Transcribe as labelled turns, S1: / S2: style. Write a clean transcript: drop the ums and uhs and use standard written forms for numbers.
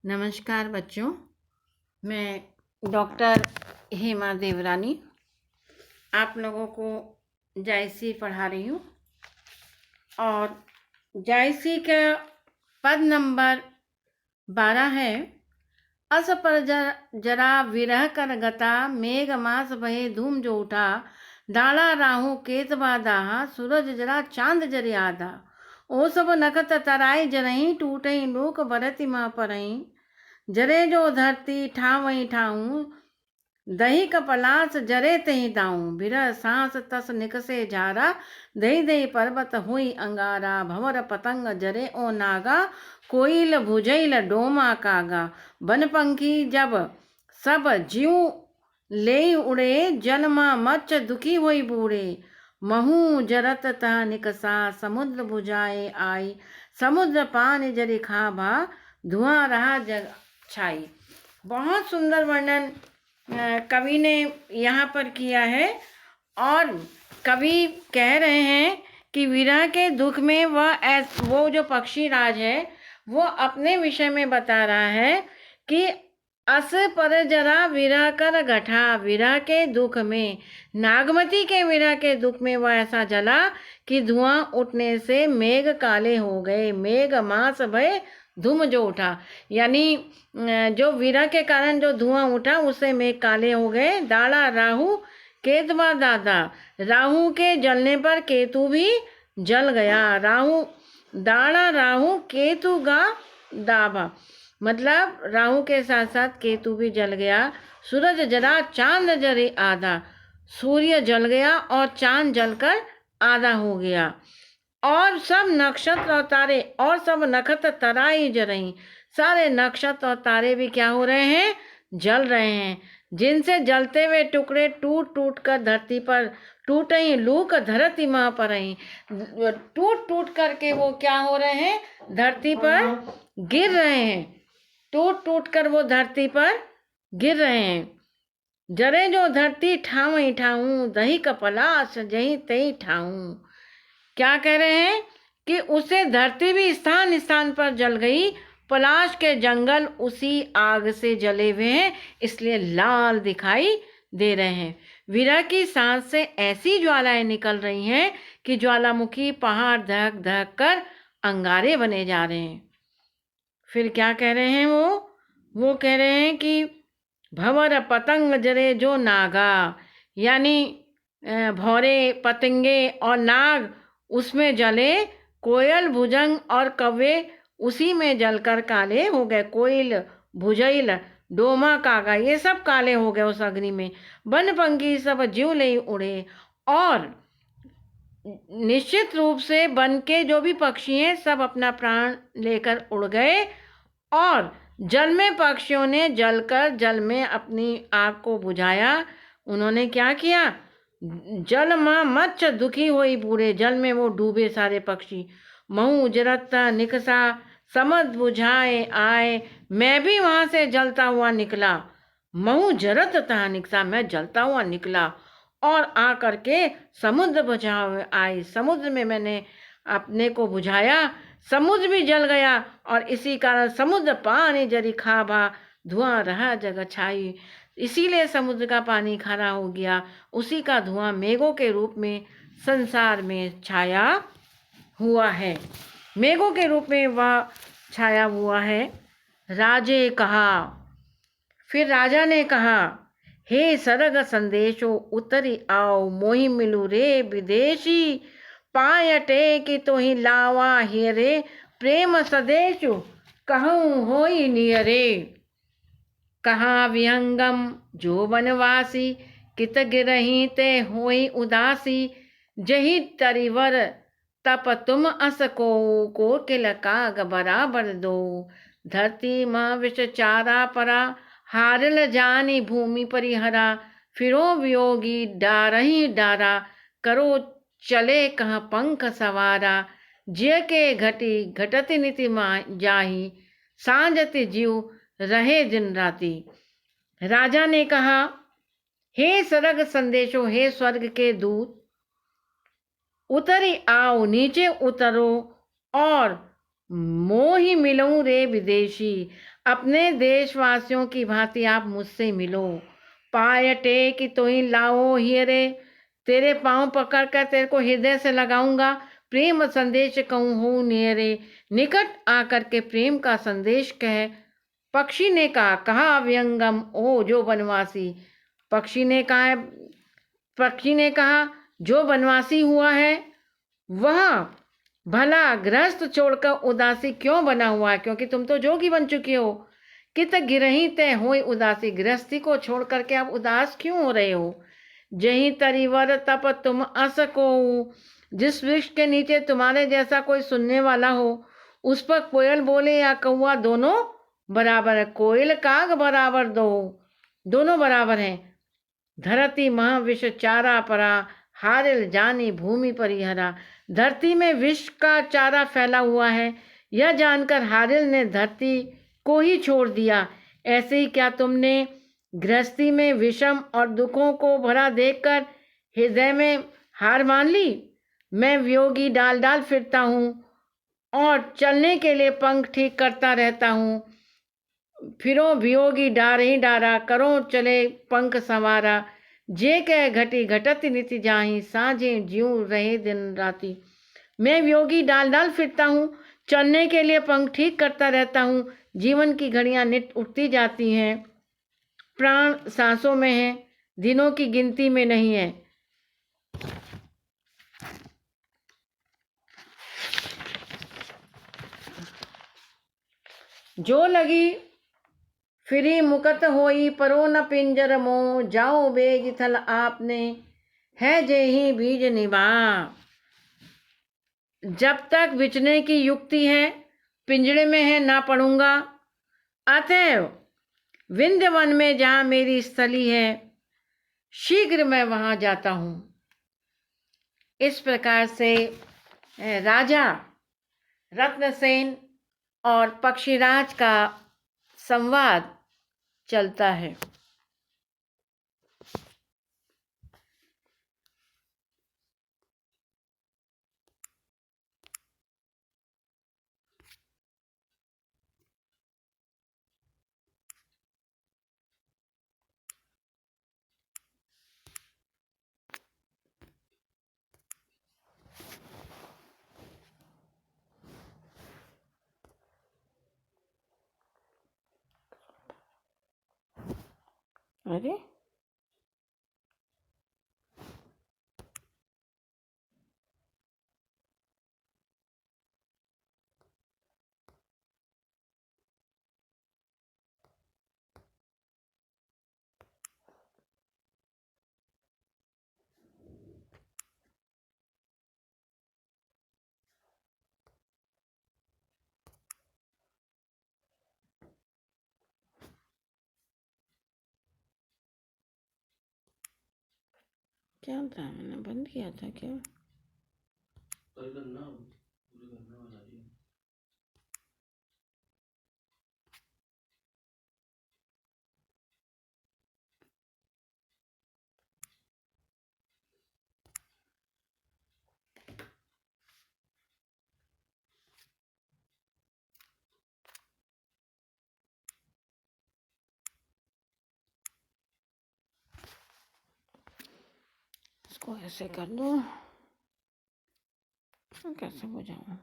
S1: नमस्कार बच्चों, मैं डॉक्टर हेमा देवरानी आप लोगों को जायसी पढ़ा रही हूँ। और जायसी का पद नंबर 12 है। अस पर जरा विरह कर गता, मेघ मास बहे धूम जो उठा, डाला राहु केतवा दाहा, सूरज जरा चांद जरे आधा। ओ सब नखत तराई जरही, टूटही लोक बरति माँ परही। जरे जो धरती ठावई ठाऊं, दही कपलास जरे तही दाऊं। बिरह सांस तस निकसे झारा, दही दही पर्वत हुई अंगारा। भंवर पतंग जरे ओ नागा, कोयल भुजैल डोमा कागा। बन पंखी जब सब जीव ले उड़े, जलमा मच्छ दुखी होई बूढ़े। महू जरत तह निकसा, समुद्र बुझाए आई। समुद्र पान जरि खाभा, धुआं रहा जग छाई। बहुत सुंदर वर्णन कवि ने यहाँ पर किया है। और कवि कह रहे हैं कि विरह के दुख में वो जो पक्षी राज है वो अपने विषय में बता रहा है कि अस पर जरा विरह कर गठा। विरह के दुख में, नागमती के विरह के दुख में वह ऐसा जला कि धुआं उठने से मेघ काले हो गए। मेघ मास भय धूम जो उठा, यानी जो विरह के कारण जो धुआं उठा उससे मेघ काले हो गए। दाड़ा राहु केतवा दादा, राहु के जलने पर केतु भी जल गया। दाड़ा राहु केतु का दाभा, मतलब राहु के साथ साथ केतु भी जल गया। सूरज जरा चांद जरे आधा, सूर्य जल गया और चांद जलकर आधा हो गया। और सब नक्षत्र और तारे और सब नखत तराई जरही, सारे नक्षत्र और तारे भी क्या हो रहे हैं? जल रहे हैं। जिनसे जलते हुए टुकड़े टूट टूट कर धरती पर टूट ही, लूक धरती माँ पर ही। टूट टूट करके वो क्या हो रहे हैं? धरती पर गिर रहे हैं। टूट टूट कर वो धरती पर गिर रहे हैं। जरे जो धरती ठावई ठाऊं, दही कपलास जही तही ठाऊं। क्या कह रहे हैं कि उसे धरती भी स्थान स्थान पर जल गई। पलाश के जंगल उसी आग से जले हुए हैं, इसलिए लाल दिखाई दे रहे हैं। विरह की सांस से ऐसी ज्वालाएं निकल रही हैं कि ज्वालामुखी पहाड़ धक धक कर अंगारे बने जा रहे हैं। फिर क्या कह रहे हैं वो कह रहे हैं कि भंवर पतंग जरे जो नागा, यानी भौरे पतंगे और नाग उसमें जले। कोयल भुजंग और कौवे उसी में जलकर काले हो गए। कोयल भुजैल डोमा कागा ये सब काले हो गए उस अग्नि में। बन पंखी सब जीव ले उड़े, और निश्चित रूप से वन के जो भी पक्षी हैं सब अपना प्राण लेकर उड़ गए। और जल में पक्षियों ने जलकर जल में अपनी आग को बुझाया। उन्होंने क्या किया? जल माँ मच्छ दुखी हुई बूढ़े, जल में वो डूबे सारे पक्षी। महू जरता निकसा, समझ बुझाए आए, मैं भी वहां से जलता हुआ निकला। महू जरत था निकसा, मैं जलता हुआ निकला और आ करके समुद्र बुझाए आए। समुद्र में मैंने अपने को बुझाया, समुद्र भी जल गया और इसी कारण समुद्र पानी जरी खाभा, धुआं रहा जग छाई। इसीलिए समुद्र का पानी खारा हो गया, उसी का धुआं मेघों के रूप में संसार में छाया हुआ है। मेघों के रूप में वह छाया हुआ है। राजे कहा, फिर राजा ने कहा, हे सरग संदेशो उतरी आओ, मोहि मिलू रे विदेशी। पायटे कि तो ही लावा हियरे, प्रेम सदेशु कहूँ होई नियरे। कहाँ विहंगम जो बनवासी, कित गिरही ते होई उदासी। जही तरिवर तप तुम अस को किल काग बराबर दो। धरती माँ विष चारा परा, हारल जानी भूमि परिहरा। फिरो वियोगी डारही डारा, करो चले कहाँ पंख सवारा। जिय के घटी घटति नीति जाही, सांझति जीव रहे दिन राति। राजा ने कहा, हे सरग संदेशो, हे स्वर्ग के दूत, उतरी आओ, नीचे उतरो और मोहि मिलऊं रे विदेशी, अपने देशवासियों की भांति आप मुझसे मिलो। पाय टेक तोहि लाओ हियरे, तेरे पांव पकड़ कर तेरे को हृदय से लगाऊंगा। प्रेम संदेश कहूँ हो नियरे, निकट आकर के प्रेम का संदेश कह। पक्षी ने कहा व्यंगम ओ जो बनवासी, पक्षी ने कहा जो बनवासी हुआ है वह भला गृहस्थ छोड़कर उदासी क्यों बना हुआ है, क्योंकि तुम तो जोगी बन चुके हो। कित गिरही तय होई उदासी, गृहस्थी को छोड़ करके आप उदास क्यों हो रहे हो। जही तरीवर तप तुम असको, जिस वृक्ष के नीचे तुम्हारे जैसा कोई सुनने वाला हो, उस पर कोयल बोले या कौआ दोनों बराबर है। कोयल काग बराबर दोनों बराबर हैं। धरती मह विष चारा परा, हारिल जानी भूमि परिहरा। धरती में विष का चारा फैला हुआ है, यह जानकर हारिल ने धरती को ही छोड़ दिया। ऐसे ही क्या तुमने गृहस्थी में विषम और दुखों को भरा देखकर हृदय में हार मान ली। मैं वियोगी डाल डाल फिरता हूँ और चलने के लिए पंख ठीक करता रहता हूँ। फिरो वियोगी डार ही डारा, करो चले पंख संवारा। जे कह घटी घटत निति जाही, साझे ज्यूं रहे दिन राती। मैं वियोगी डाल डाल फिरता हूँ, चलने के लिए पंख ठीक करता रहता हूँ। जीवन की घड़ियां नित उठती जाती हैं, प्राण सांसों में है, दिनों की गिनती में नहीं है। जो लगी फिरी मुकत होई, परो न पिंजर मोह। जाओ बेज थल आपने, है जे ही बीज निभा। जब तक बिचने की युक्ति है, पिंजड़े में है ना पड़ूंगा। अतएव विंध्यवन में जहाँ मेरी स्थली है, शीघ्र मैं वहाँ जाता हूँ। इस प्रकार से राजा रत्नसेन और पक्षीराज का संवाद चलता है। अरे क्या था, मैंने बंद किया था क्या? इसको ऐसे कर दो, कैसे बजाऊं?